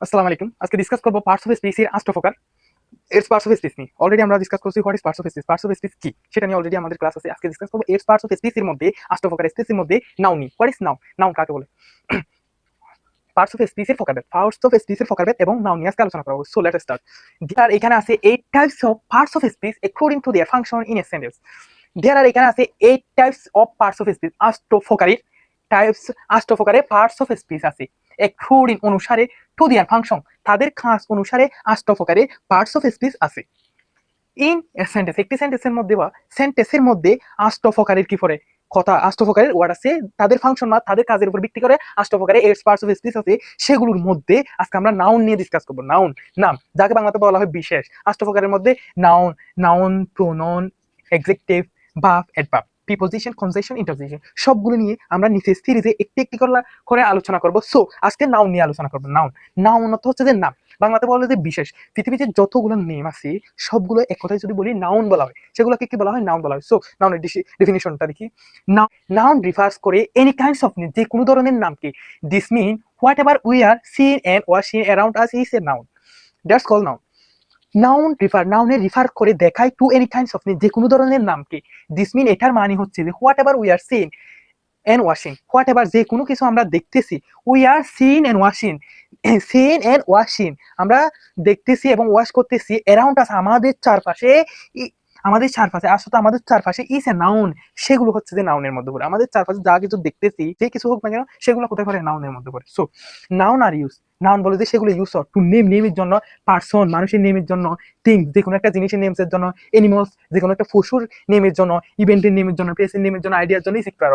আসসালামু আলাইকুম। আজকে ডিসকাস করব পার্টস অফ স্পিচ এর অ্যাস্ট্রোফোকার। এর পার্টস অফ স্পিচ নিয়ে। অলরেডি আমরা ডিসকাস করছি what is parts of speech. Parts of speech কি? সেটা নিয়ে অলরেডি আমাদের ক্লাস আছে। আজকে ডিসকাস করব এর পার্টস অফ স্পিচ এর মধ্যে অ্যাস্ট্রোফোকার স্পিচ এর মধ্যে নাউন নিয়ে। What is noun? নাউন কাকে বলে? পার্টস অফ স্পিচ এর focal Veda. Parts of speech এর ফোকাল বেদ এবং নাউন নিয়ে আজকে আলোচনা করব। So let's start. আর এখানে আছে 8 types of parts of speech according to their function in a sentence. There are এখানে আছে 8 types of parts of speech. অ্যাস্ট্রোফোকারের টাইপস অ্যাস্ট্রোফোকারের পার্টস অফ স্পিচ আছে অ্যাকর্ডিং অনুসারে টু देयर ফাংশন, তাদের খাস অনুসারে অ্যাস্ট্রোফোকারের পার্টস অফ স্পিচ আছে। ইন এ সেন্টেন্স, একটি সেন্টেন্সের মধ্যে বা সেন্টেন্সের মধ্যে অ্যাস্ট্রোফোকারের কি করে কথা, অ্যাস্ট্রোফোকারের ওয়ার্ড আছে, তাদের ফাংশন বা তাদের কাজের উপর ভিত্তি করে অ্যাস্ট্রোফোকারের এইট পার্টস অফ স্পিচ আছে। সেগুলোর মধ্যে আজকে আমরা নাউন নিয়ে ডিসকাস করব। নাউন, নাম, যাকে বাংলাতে বলা হয় বিশেষ। অ্যাস্ট্রোফোকারের মধ্যে noun, noun, pronoun, adjective, verb, adverb, preposition, conjunction, interjection সবগুলো নিয়ে আমরা নিচের সিরিজে একটি একটি করে আলোচনা করব। সো আজকে নাউন নিয়ে আলোচনা করব। নাউন, নাউন অর্থ হচ্ছে যে নাম, বাংলাতে বলা হয় যে বিশেষ। পৃথিবীতে যতগুলো নেম আছে সবগুলো এক কথায় যদি বলি নাউন বলা হয়, সেগুলোকে কি বলা হয়? নাউন বলা হয়। সো নাউনের ডেফিনিশনটা দেখি। নাউন রিফার্স করে এনি কাইন্ডস অফ নেম, যে কোনো ধরনের নামকে। This mean whatever we are seen and were seen around us is a noun, that's call noun. নাউনে রিফার করে দেখায় to any kinds of name, যে কোনো ধরনের নামকে। দিস মিন এটার মানে হচ্ছে যে whatever we are seen and washing, whatever যে কোনো কিছু আমরা দেখতেছি, we are seen and washing, seen and washing আমরা দেখতেছি এবং ওয়াশ করতেছি, অ্যারাউন্ড আস আমাদের চারপাশে, আমাদের চারপাশে আসলে আমাদের চারপাশে ইজ এ নাউন, সেগুলো হচ্ছে যে নাউনের মধ্যে পড়ে। আমাদের চারপাশে যা কিছু দেখতেছি, যে কিছু হোক না কেন, সেগুলো কোথায় পড়ে? নাউনের মধ্যে পড়ে। সো নাউন আর ইউজ, নাউন বলে যে সেগুলো ইউজ টু নেম, নেমের জন্য, পার্সন মানুষের নেমের জন্য, থিংস যে কোনো একটা জিনিসের নেমসের জন্য, এনিমালস যে কোনো একটা পশুর নেমের জন্য, ইভেন্টের নেমের জন্য, প্লেসের নেমের জন্য, আইডিয়ার জন্য, ইসেক্ট্রা।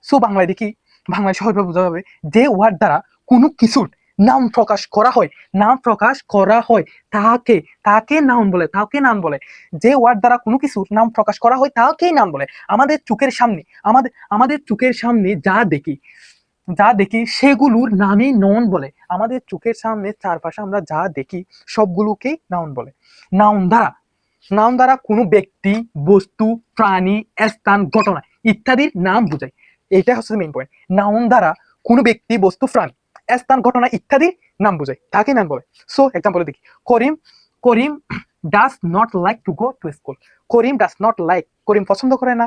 সো বাংলায় দেখি, বাংলায় সহজভাবে বোঝা যাবে যে ওয়ার্ড দ্বারা কোনো কিছুর নাম প্রকাশ করা হয়, নাম প্রকাশ করা হয়, তাকে তাকে নাউন বলে, তাকে নাম বলে। যে ওয়ার্ড দ্বারা কোনো কিছুর নাম প্রকাশ করা হয় তাকেই নাম বলে। আমাদের চোখের সামনে, আমাদের চোখের সামনে যা দেখি সেগুলোর নামই নাউন বলে। আমাদের চোখের সামনে চারপাশে আমরা যা দেখি সবগুলোকেই নাউন বলে। নাউন দ্বারা, নাউন দ্বারা কোনো ব্যক্তি, বস্তু, প্রাণী, স্থান, ঘটনা ইত্যাদির নাম বোঝায়। এটা হচ্ছে মেইন পয়েন্ট। নাউন দ্বারা কোনো ব্যক্তি, বস্তু, প্রাণী, স্থান, ঘটনা ইত্যাদির নাম বোঝায়, তাকে নাম বলে। সো এক্সাম্পল দেখি। Karim Karim does not like to go to school. Karim does not like, Karim পছন্দ করে না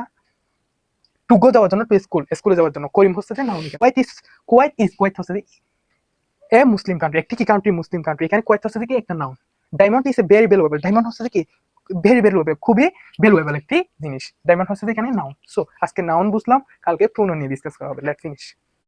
টু গো যাওয়ার জন্য, টু স্কুল, স্কুলে যাওয়ার জন্য। করিম হচ্ছে যে নাউন। কুয়েত হচ্ছে যে এ মুসলিম কান্ট্রি, একটি কি কান্ট্রি? মুসলিম কান্ট্রি। এখানে কুয়েত হচ্ছে কি? একটা noun. Diamond is a very valuable, diamond হচ্ছে কি? ভেরি ভ্যালুয়েবল, খুবই ভ্যালুয়েবল একটি জিনিস। ডায়মন্ড হচ্ছে এখানে নাউন। সো আজকে নাউন বুঝলাম, কালকে প্রোনাউন নিয়ে ডিসকাস করা হবে। Let's finish.